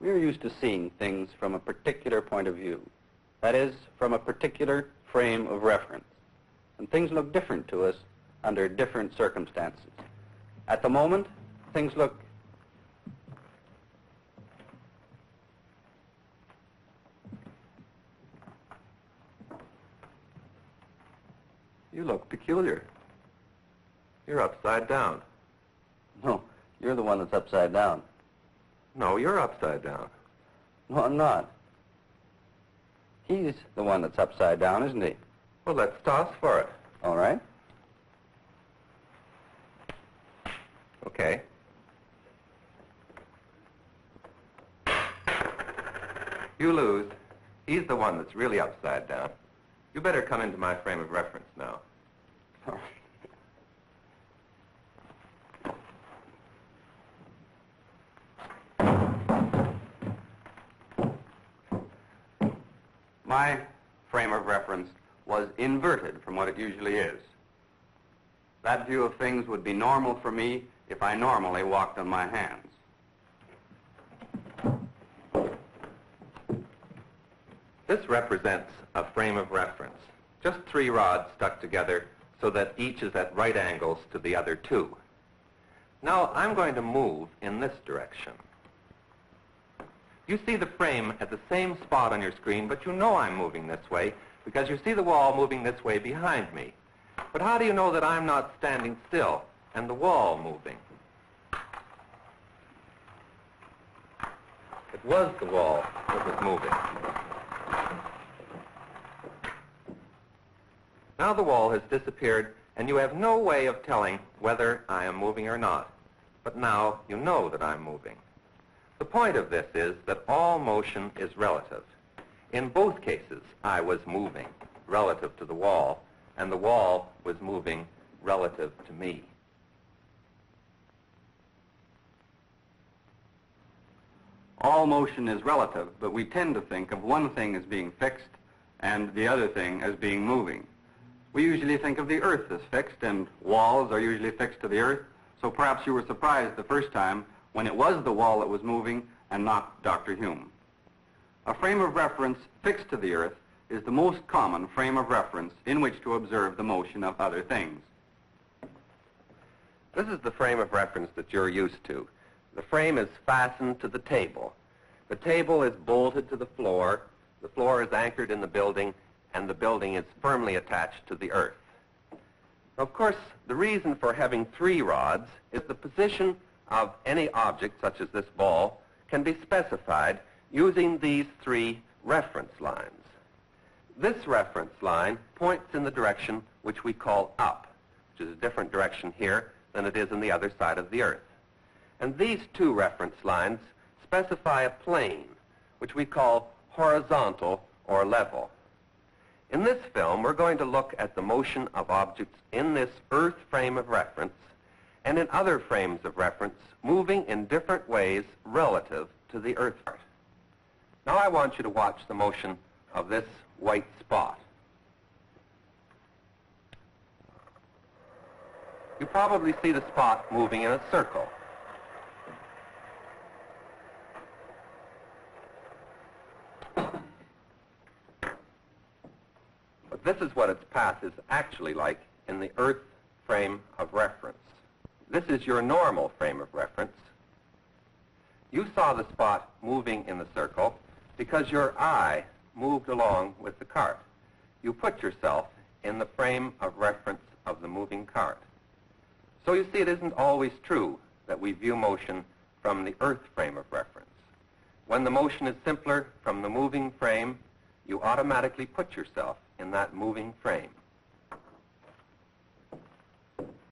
We are used to seeing things from a particular point of view. That is, from a particular frame of reference. And things look different to us under different circumstances. At the moment, things look You look peculiar. You're upside down. No, you're the one that's upside down. No, you're upside down. No, I'm not. He's the one that's upside down, isn't he? Well, let's toss for it. All right. Okay. You lose. He's the one that's really upside down. You better come into my frame of reference now. All right. My frame of reference was inverted from what it usually is. That view of things would be normal for me if I normally walked on my hands. This represents a frame of reference. Just 3 rods stuck together so that each is at right angles to the other 2. Now I'm going to move in this direction. You see the frame at the same spot on your screen, but you know I'm moving this way because you see the wall moving this way behind me. But how do you know that I'm not standing still and the wall moving? It was the wall that was moving. Now the wall has disappeared, and you have no way of telling whether I am moving or not. But now you know that I'm moving. The point of this is that all motion is relative. In both cases, I was moving relative to the wall, and the wall was moving relative to me. All motion is relative, but we tend to think of one thing as being fixed and the other thing as being moving. We usually think of the earth as fixed, and walls are usually fixed to the earth, so perhaps you were surprised the first time when it was the wall that was moving and not Dr. Hume. A frame of reference fixed to the earth is the most common frame of reference in which to observe the motion of other things. This is the frame of reference that you're used to. The frame is fastened to the table. The table is bolted to the floor is anchored in the building, and the building is firmly attached to the earth. Of course, the reason for having 3 rods is the position of any object, such as this ball, can be specified using these 3 reference lines. This reference line points in the direction which we call up, which is a different direction here than it is on the other side of the earth. And these 2 reference lines specify a plane, which we call horizontal or level. In this film, we're going to look at the motion of objects in this earth frame of reference and in other frames of reference moving in different ways relative to the earth part. Now I want you to watch the motion of this white spot. You probably see the spot moving in a circle. But this is what its path is actually like in the earth frame of reference. This is your normal frame of reference. You saw the spot moving in the circle because your eye moved along with the cart. You put yourself in the frame of reference of the moving cart. So you see, it isn't always true that we view motion from the earth frame of reference. When the motion is simpler from the moving frame, you automatically put yourself in that moving frame.